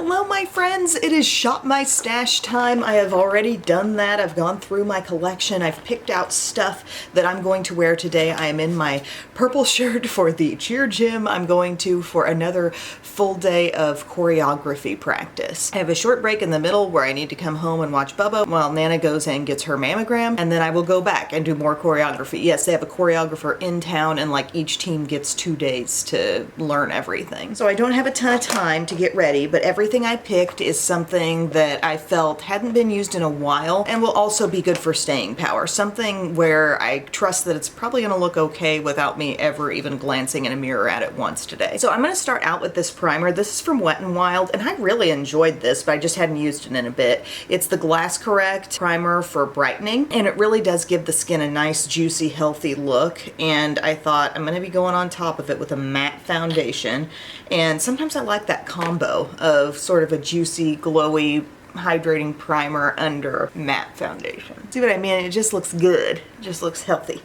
Hello my friends, it is Shop My Stash time. I have already done that. I've gone through my collection. I've picked out stuff that I'm going to wear today. I am in my purple shirt for the cheer gym. I'm going to for another full day of choreography practice. I have a short break in the middle where I need to come home and watch Bubba while Nana goes and gets her mammogram, and then I will go back and do more choreography. Yes, they have a choreographer in town and like each team gets 2 days to learn everything. So I don't have a ton of time to get ready, but everything I picked is something that I felt hadn't been used in a while and will also be good for staying power. Something where I trust that it's probably gonna look okay without me ever even glancing in a mirror at it once today. So I'm gonna start out with this primer. This is from Wet n Wild, and I really enjoyed this, but I just hadn't used it in a bit. It's the Glass Correct primer for brightening, and it really does give the skin a nice, juicy, healthy look. And I thought I'm gonna be going on top of it with a matte foundation. And sometimes I like that combo of sort of a juicy, glowy, hydrating primer under matte foundation. See what I mean? It just looks good. It just looks healthy.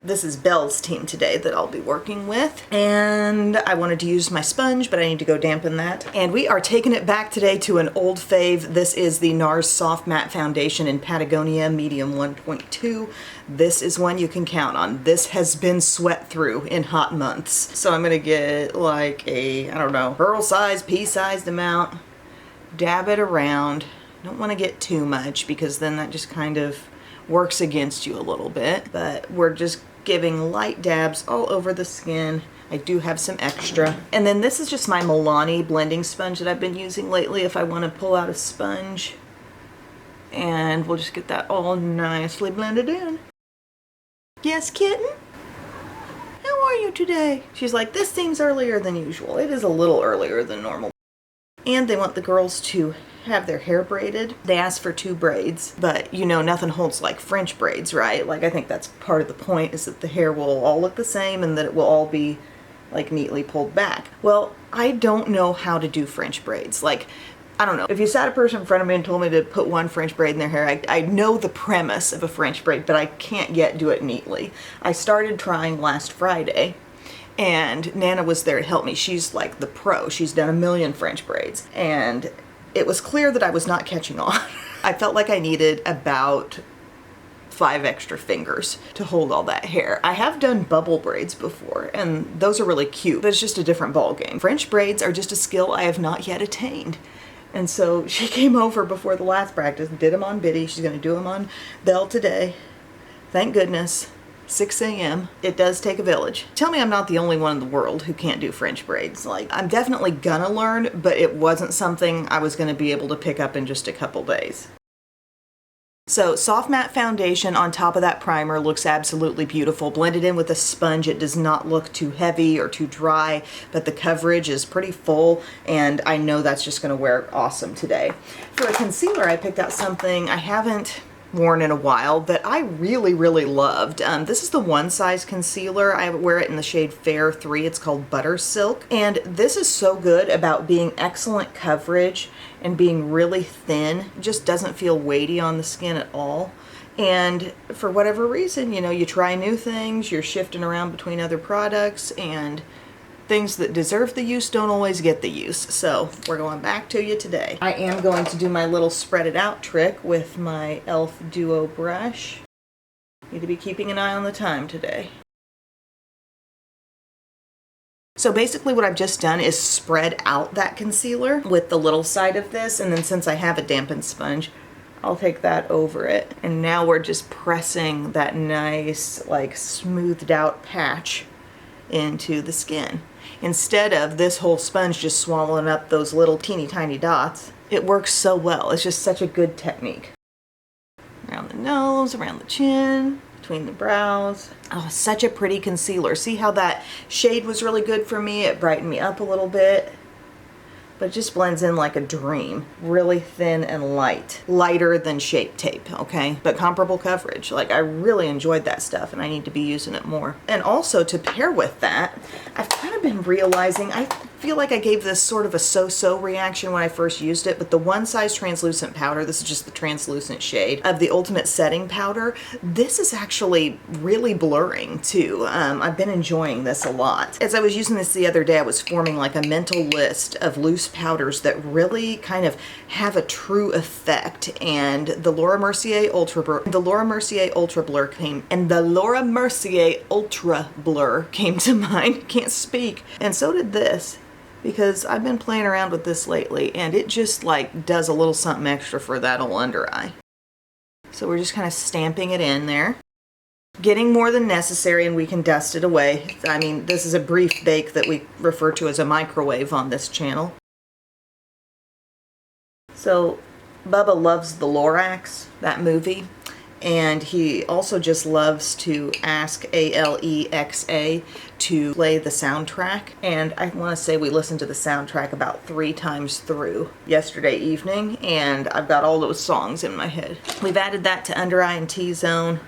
This is Belle's team today that I'll be working with, and I wanted to use my sponge, but I need to go dampen that. And we are taking it back today to an old fave. This is the NARS Soft Matte Foundation in Patagonia Medium 1.2. This is one you can count on. This has been sweat through in hot months. So I'm gonna get like a, I don't know, pearl size, pea-sized amount, dab it around. Don't wanna get too much because then that just kind of works against you a little bit, but we're just giving light dabs all over the skin. I do have some extra. And then this is just my Milani blending sponge that I've been using lately if I want to pull out a sponge. And we'll just get that all nicely blended in. Yes, kitten? How are you today? She's like, this seems earlier than usual. It is a little earlier than normal. And they want the girls to have their hair braided. They asked for 2 braids, but you know, nothing holds like French braids, right? Like, I think that's part of the point, is that the hair will all look the same and that it will all be like neatly pulled back. Well, I don't know how to do French braids. Like, I don't know. If you sat a person in front of me and told me to put one French braid in their hair, I know the premise of a French braid, but I can't yet do it neatly. I started trying last Friday, and Nana was there to help me. She's like the pro. She's done a million French braids, and it was clear that I was not catching on. I felt like I needed about 5 extra fingers to hold all that hair. I have done bubble braids before, and those are really cute, but it's just a different ball game. French braids are just a skill I have not yet attained. And so she came over before the last practice, did them on Biddy. She's gonna do them on Belle today. Thank goodness. 6 a.m. It does take a village. Tell me I'm not the only one in the world who can't do French braids. Like, I'm definitely gonna learn, but it wasn't something I was gonna be able to pick up in just a couple days. So soft matte foundation on top of that primer looks absolutely beautiful. Blended in with a sponge, it does not look too heavy or too dry, but the coverage is pretty full, and I know that's just gonna wear awesome today. For a concealer, I picked out something I haven't worn in a while that I really loved. This is the One Size concealer. I wear it in the shade Fair 3. It's called Butter Silk, and this is so good about being excellent coverage and being really thin. It just doesn't feel weighty on the skin at all. And for whatever reason, you know, you try new things, you're shifting around between other products, and things that deserve the use don't always get the use. So we're going back to you today. I am going to do my little spread it out trick with my e.l.f. Duo brush. Need to be keeping an eye on the time today. So basically what I've just done is spread out that concealer with the little side of this, and then since I have a dampened sponge, I'll take that over it. And now we're just pressing that nice, like, smoothed out patch into the skin. Instead of this whole sponge just swallowing up those little teeny tiny dots. It works so well. It's just such a good technique. Around the nose, around the chin, between the brows. Oh, such a pretty concealer. See how that shade was really good for me? It brightened me up a little bit. But it just blends in like a dream. Really thin and light. Lighter than Shape Tape, okay? But comparable coverage. Like, I really enjoyed that stuff, and I need to be using it more. And also, to pair with that, I've kind of been realizing I feel like I gave this sort of a so-so reaction when I first used it, but the One Size translucent powder, this is just the translucent shade of the Ultimate Setting Powder, this is actually really blurring too. I've been enjoying this a lot. As I was using this the other day, I was forming like a mental list of loose powders that really kind of have a true effect, and the Laura Mercier Ultra Blur came to mind. Can't speak. And so did this, because I've been playing around with this lately, and it just like does a little something extra for that old under eye. So we're just kind of stamping it in there, getting more than necessary, and we can dust it away. I mean, this is a brief bake that we refer to as a microwave on this channel. So Bubba loves the Lorax, that movie, and he also just loves to ask Alexa to play the soundtrack. And I want to say we listened to the soundtrack about 3 times through yesterday evening, and I've got all those songs in my head. We've added that to under eye and T-zone.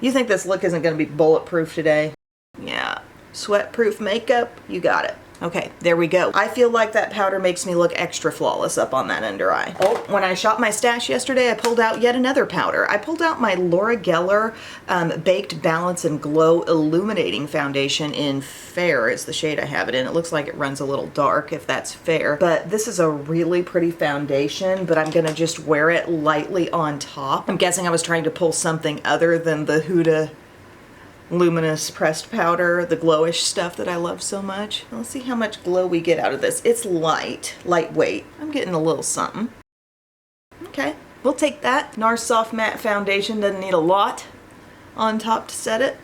You think this look isn't going to be bulletproof today? Yeah, sweat-proof makeup, you got it. Okay, there we go. I feel like that powder makes me look extra flawless up on that under eye. Oh, when I shopped my stash yesterday, I pulled out yet another powder. I pulled out my Laura Geller Baked Balance and Glow Illuminating Foundation in Fair is the shade I have it in. It looks like it runs a little dark, if that's fair. But this is a really pretty foundation, but I'm gonna just wear it lightly on top. I'm guessing I was trying to pull something other than the Huda luminous pressed powder, the glowish stuff that I love so much. Let's see how much glow we get out of this. It's lightweight. I'm getting a little something. Okay, we'll take that. NARS Soft Matte Foundation doesn't need a lot on top to set it,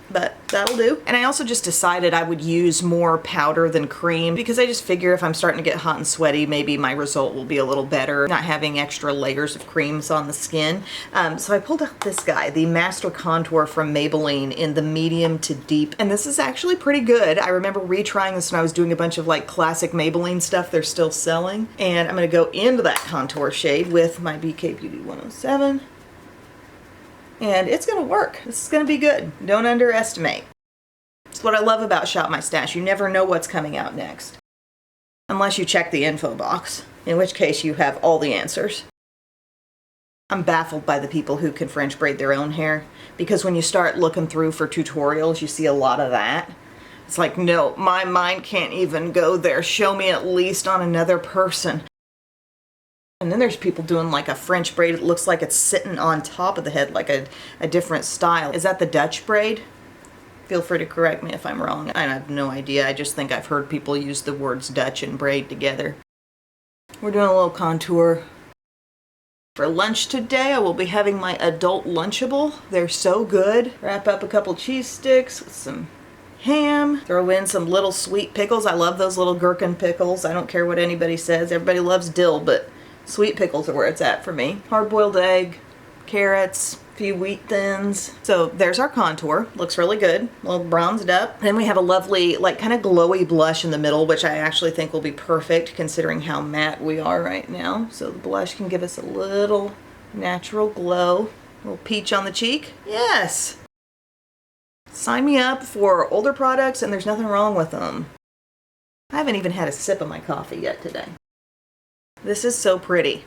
but that'll do. And I also just decided I would use more powder than cream, because I just figure if I'm starting to get hot and sweaty, maybe my result will be a little better, not having extra layers of creams on the skin. So I pulled out this guy, the Master Contour from Maybelline in the medium to deep, and this is actually pretty good. I remember retrying this when I was doing a bunch of like classic Maybelline stuff they're still selling, and I'm gonna go into that contour shade with my BK Beauty 107. And it's gonna work. This is gonna be good. Don't underestimate. It's what I love about Shop My Stash. You never know what's coming out next. Unless you check the info box, in which case you have all the answers. I'm baffled by the people who can French braid their own hair, because when you start looking through for tutorials, you see a lot of that. It's like, no, my mind can't even go there. Show me at least on another person. And then there's people doing like a French braid. It looks like it's sitting on top of the head, like a different style. Is that the Dutch braid? Feel free to correct me if I'm wrong. I have no idea. I just think I've heard people use the words Dutch and braid together. We're doing a little contour. For lunch today, I will be having my adult Lunchable. They're so good. Wrap up a couple cheese sticks with some ham. Throw in some little sweet pickles. I love those little gherkin pickles. I don't care what anybody says. Everybody loves dill, but sweet pickles are where it's at for me. Hard-boiled egg, carrots, a few wheat thins. So there's our contour. Looks really good. A little bronzed up. Then we have a lovely, like, kind of glowy blush in the middle, which I actually think will be perfect considering how matte we are right now. So the blush can give us a little natural glow. A little peach on the cheek. Yes! Sign me up for older products, and there's nothing wrong with them. I haven't even had a sip of my coffee yet today. This is so pretty.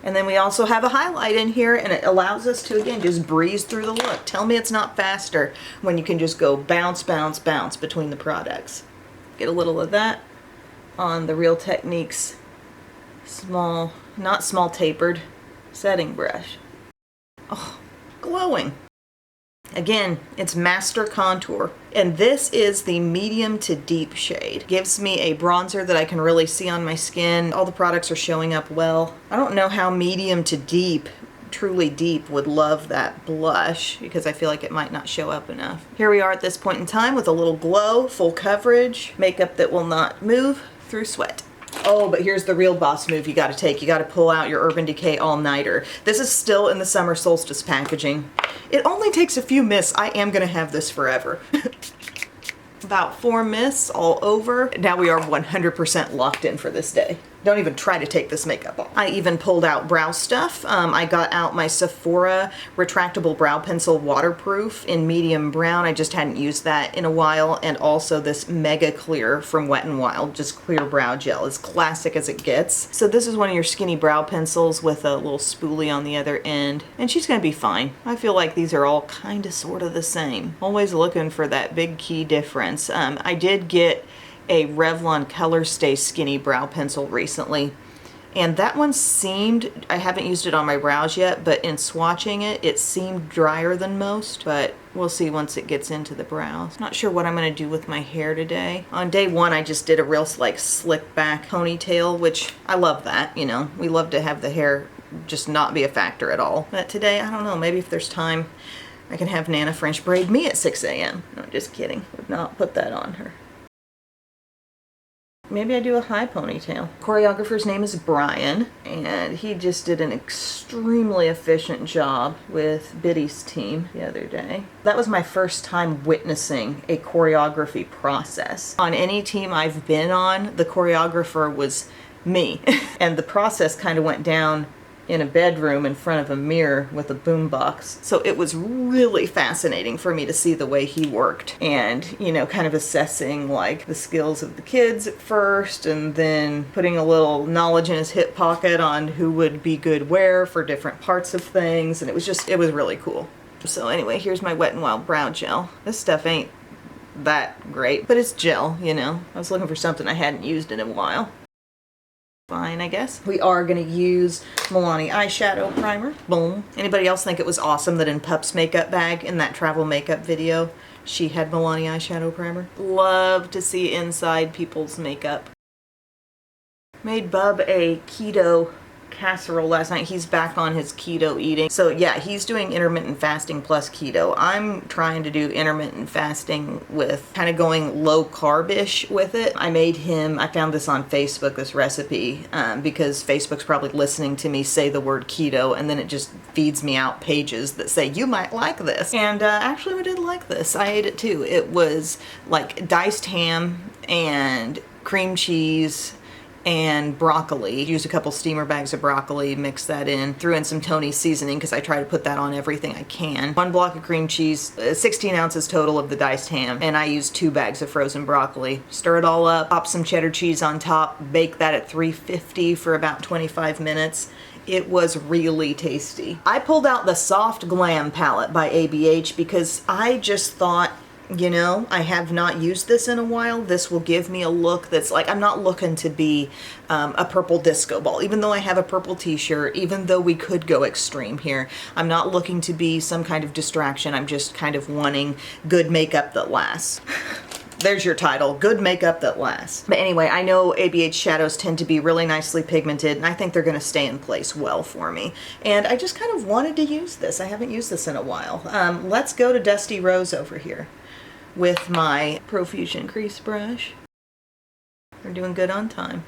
And then we also have a highlight in here, and it allows us to, again, just breeze through the look. Tell me it's not faster when you can just go bounce, bounce, bounce between the products. Get a little of that on the Real Techniques small, not small tapered, setting brush. Oh, glowing. Again, it's Master Contour, and this is the medium to deep shade. Gives me a bronzer that I can really see on my skin. All the products are showing up well. I don't know how medium to deep, truly deep, would love that blush, because I feel like it might not show up enough. Here we are at this point in time with a little glow, full coverage, makeup that will not move through sweat. Oh, but here's the real boss move you gotta take. You gotta pull out your Urban Decay All-Nighter. This is still in the summer solstice packaging. It only takes a few mists. I am gonna have this forever. About 4 mists all over. Now we are 100% locked in for this day. Don't even try to take this makeup off. I even pulled out brow stuff. I got out my Sephora retractable brow pencil waterproof in medium brown. I just hadn't used that in a while. And also this Mega Clear from Wet n Wild, just clear brow gel, as classic as it gets. So this is one of your skinny brow pencils with a little spoolie on the other end. And she's gonna be fine. I feel like these are all kind of sort of the same. Always looking for that big key difference. I did get a Revlon Color Stay Skinny Brow Pencil recently. And that one seemed, I haven't used it on my brows yet, but in swatching it, it seemed drier than most, but we'll see once it gets into the brows. Not sure what I'm gonna do with my hair today. On day one, I just did a real like slick back ponytail, which I love that, you know. We love to have the hair just not be a factor at all. But today, I don't know, maybe if there's time, I can have Nana French braid me at 6 a.m. No, just kidding, would not put that on her. Maybe I do a high ponytail. Choreographer's name is Brian, and he just did an extremely efficient job with Biddy's team the other day. That was my first time witnessing a choreography process. On any team I've been on, the choreographer was me. And the process kind of went down in a bedroom in front of a mirror with a boombox. So it was really fascinating for me to see the way he worked and, you know, kind of assessing like the skills of the kids at first and then putting a little knowledge in his hip pocket on who would be good where for different parts of things. And it was really cool. So anyway, here's my Wet n Wild brow gel. This stuff ain't that great, but it's gel, you know. I was looking for something I hadn't used in a while. Fine, I guess. We are gonna use Milani eyeshadow primer. Boom. Anybody else think it was awesome that in Pup's makeup bag in that travel makeup video, she had Milani eyeshadow primer? Love to see inside people's makeup. Made Bub a keto casserole last night. He's back on his keto eating. So yeah, he's doing intermittent fasting plus keto. I'm trying to do intermittent fasting with kind of going low carb-ish with it. I found this on Facebook, this recipe, because Facebook's probably listening to me say the word keto and then it just feeds me out pages that say, you might like this. And actually we did like this. I ate it too. It was like diced ham and cream cheese and broccoli. Used a couple steamer bags of broccoli, mixed that in, threw in some Tony's seasoning because I try to put that on everything I can. 1 block of cream cheese, 16 ounces total of the diced ham, and I used 2 bags of frozen broccoli. Stir it all up, pop some cheddar cheese on top, bake that at 350 for about 25 minutes. It was really tasty. I pulled out the Soft Glam palette by ABH because I just thought, you know, I have not used this in a while. This will give me a look that's like, I'm not looking to be a purple disco ball, even though I have a purple t-shirt, even though we could go extreme here. I'm not looking to be some kind of distraction. I'm just kind of wanting good makeup that lasts. There's your title, good makeup that lasts. But anyway, I know ABH shadows tend to be really nicely pigmented and I think they're gonna stay in place well for me. And I just kind of wanted to use this. I haven't used this in a while. Let's go to Dusty Rose over here with my Profusion crease brush. We're doing good on time.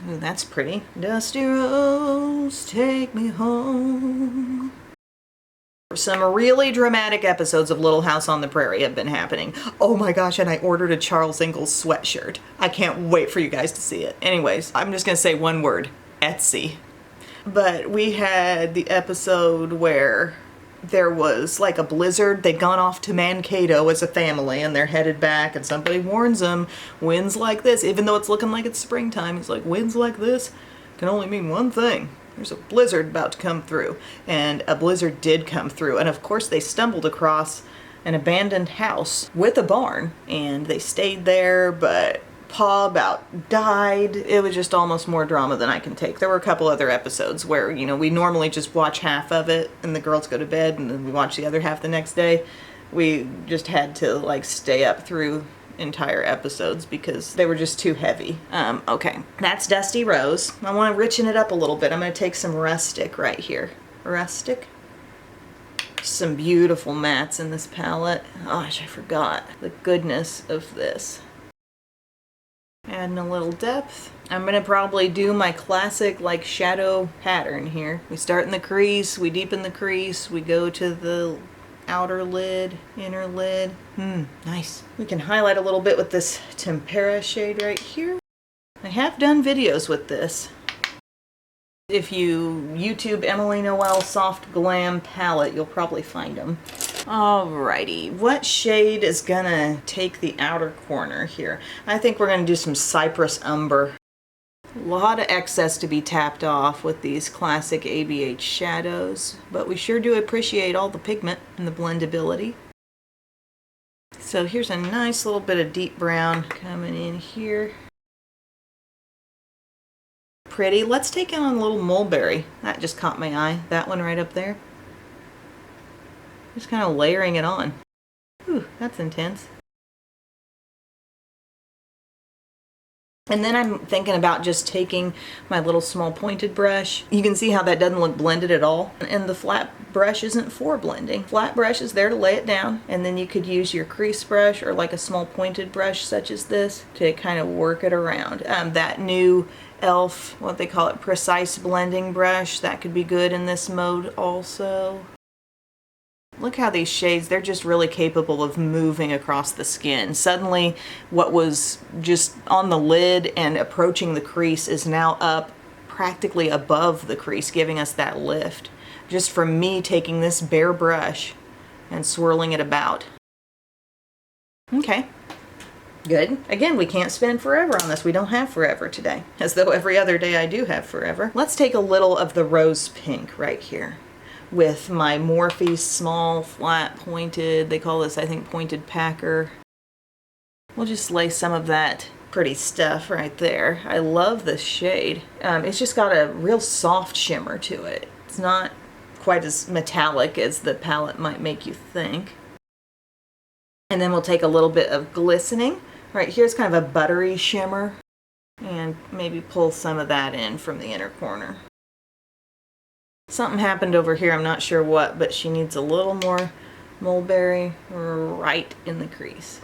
Ooh, that's pretty. Dusty Rose, take me home. Some really dramatic episodes of Little House on the Prairie have been happening. Oh my gosh, and I ordered a Charles Ingalls sweatshirt. I can't wait for you guys to see it. Anyways, I'm just gonna say one word, Etsy. But we had the episode where there was like a blizzard. They'd gone off to Mankato as a family and they're headed back and somebody warns them, winds like this, even though it's looking like it's springtime, he's like, winds like this can only mean one thing. There's a blizzard about to come through. And a blizzard did come through. And of course they stumbled across an abandoned house with a barn and they stayed there, but Pa about died. It was just almost more drama than I can take. There were a couple other episodes where, you know, we normally just watch half of it and the girls go to bed and then we watch the other half the next day. We just had to like stay up through entire episodes because they were just too heavy. Okay, that's Dusty Rose. I want to richen it up a little bit. I'm going to take some Rustic right here. Rustic. Some beautiful mattes in this palette. Gosh, I forgot the goodness of this. Adding a little depth. I'm gonna probably do my classic like shadow pattern here. We start in the crease, we deepen the crease, we go to the outer lid, inner lid. Nice. We can highlight a little bit with this Tempera shade right here. I have done videos with this. If you YouTube Emily Noel Soft Glam Palette, you'll probably find them. Alrighty, what shade is gonna take the outer corner here? I think we're gonna do some Cypress Umber. A lot of excess to be tapped off with these classic ABH shadows, but we sure do appreciate all the pigment and the blendability. So here's a nice little bit of deep brown coming in here. Pretty. Let's take on a little mulberry. That just caught my eye. That one right up there. Just kind of layering it on. Ooh, that's intense. And then I'm thinking about just taking my little small pointed brush. You can see how that doesn't look blended at all. And the flat brush isn't for blending. Flat brush is there to lay it down. And then you could use your crease brush or like a small pointed brush such as this to kind of work it around. That new e.l.f., what they call it, precise blending brush, that could be good in this mode also. Look how these shades, they're just really capable of moving across the skin. Suddenly, what was just on the lid and approaching the crease is now up practically above the crease, giving us that lift. Just from me taking this bare brush and swirling it about. Okay, good. Again, we can't spend forever on this. We don't have forever today, as though every other day I do have forever. Let's take a little of the rose pink right here with my Morphe small flat pointed, they call this I think pointed packer. We'll just lay some of that pretty stuff right there. I love this shade. It's just got a real soft shimmer to it. It's not quite as metallic as the palette might make you think. And then we'll take a little bit of glistening. Right here's kind of a buttery shimmer and maybe pull some of that in from the inner corner. Something happened over here, I'm not sure what, but she needs a little more mulberry right in the crease.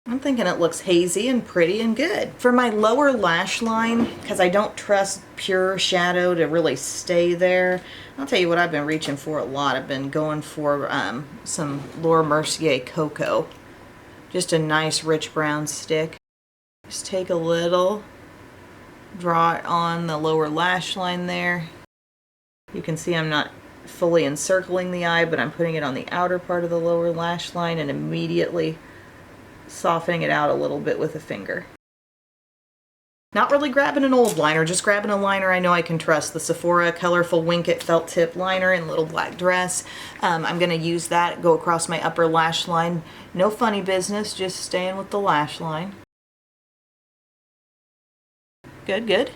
I'm thinking it looks hazy and pretty and good. For my lower lash line, because I don't trust pure shadow to really stay there, I'll tell you what I've been reaching for a lot. I've been going for some Laura Mercier Cocoa. Just a nice rich brown stick. Just take a little, draw it on the lower lash line there. You can see I'm not fully encircling the eye, but I'm putting it on the outer part of the lower lash line and immediately softening it out a little bit with a finger. Not really grabbing an old liner, just grabbing a liner I know I can trust. The Sephora Colorful Wink It Felt Tip Liner in Little Black Dress. I'm going to use that, go across my upper lash line. No funny business, just staying with the lash line. Good, good.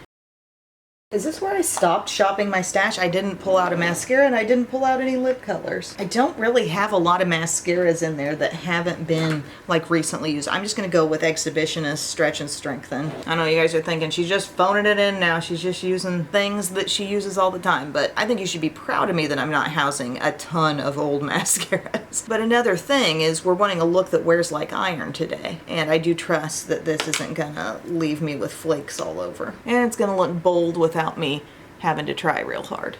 Is this where I stopped shopping my stash? I didn't pull out a mascara and I didn't pull out any lip colors. I don't really have a lot of mascaras in there that haven't been like recently used. I'm just gonna go with Exhibitionist Stretch and Strengthen. I know you guys are thinking she's just phoning it in now. She's just using things that she uses all the time, but I think you should be proud of me that I'm not housing a ton of old mascaras. But another thing is we're wanting a look that wears like iron today, and I do trust that this isn't gonna leave me with flakes all over. And it's gonna look bold without me having to try real hard.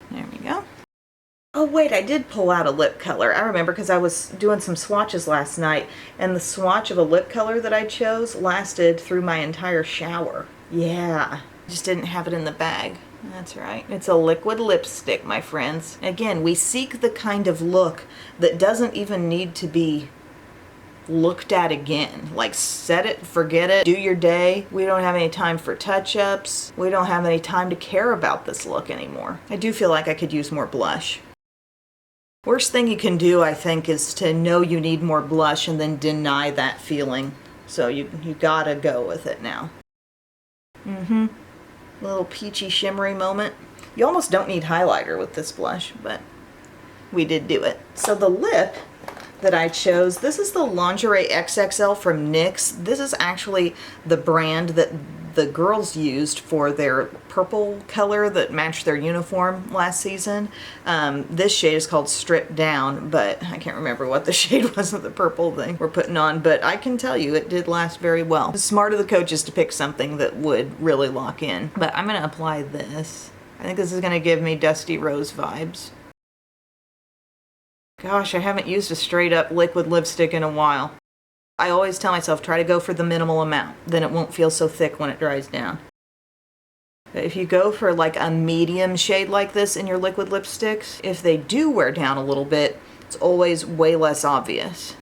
There we go. Oh wait, I did pull out a lip color. I remember because I was doing some swatches last night and the swatch of a lip color that I chose lasted through my entire shower. Yeah, just didn't have it in the bag. That's right. It's a liquid lipstick, my friends. Again, we seek the kind of look that doesn't even need to be looked at again. Like, set it, forget it, do your day. We don't have any time for touch-ups. We don't have any time to care about this look anymore. I do feel like I could use more blush. Worst thing you can do, I think, is to know you need more blush and then deny that feeling. So you gotta go with it now. A little peachy shimmery moment. You almost don't need highlighter with this blush, but we did do it. So the lip that I chose, this is the Lingerie XXL from NYX. This is actually the brand that the girls used for their purple color that matched their uniform last season. This shade is called Stripped Down, but I can't remember what the shade was of the purple thing we're putting on, but I can tell you it did last very well. It's smart of the coaches to pick something that would really lock in. But I'm gonna apply this. I think this is gonna give me Dusty Rose vibes. Gosh, I haven't used a straight up liquid lipstick in a while. I always tell myself, try to go for the minimal amount. Then it won't feel so thick when it dries down. But if you go for like a medium shade like this in your liquid lipsticks, if they do wear down a little bit, it's always way less obvious.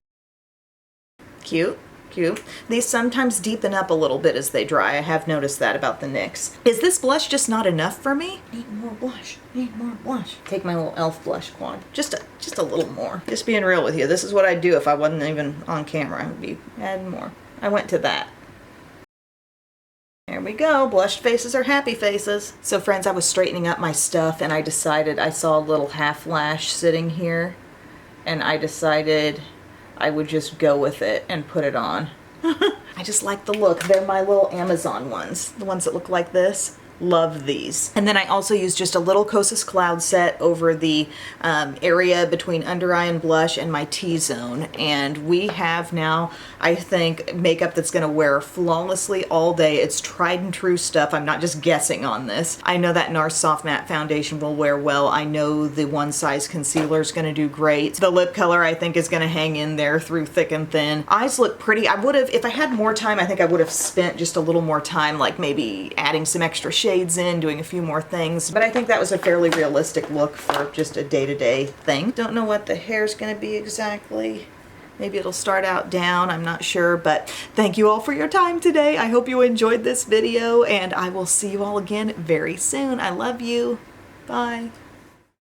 Cute. Cute. These sometimes deepen up a little bit as they dry. I have noticed that about the NYX. Is this blush just not enough for me? Need more blush. Need more blush. Take my little e.l.f. blush quad. Just a little more. Just being real with you. This is what I'd do if I wasn't even on camera. I would be adding more. I went to that. There we go. Blushed faces are happy faces. So friends, I was straightening up my stuff and I decided I saw a little half lash sitting here and I decided I would just go with it and put it on. I just like the look. They're my little Amazon ones. The ones that look like this. Love these. And then I also used just a little Kosas Cloud Set over the area between under eye and blush and my T-zone. And we have now, I think, makeup that's going to wear flawlessly all day. It's tried and true stuff. I'm not just guessing on this. I know that NARS Soft Matte Foundation will wear well. I know the One Size Concealer is going to do great. The lip color, I think, is going to hang in there through thick and thin. Eyes look pretty. I would have, if I had more time, I think I would have spent just a little more time, like maybe adding some extra shades in, doing a few more things, but I think that was a fairly realistic look for just a day-to-day thing. Don't know what the hair's gonna be exactly. Maybe it'll start out down, I'm not sure, but thank you all for your time today. I hope you enjoyed this video, and I will see you all again very soon. I love you. Bye.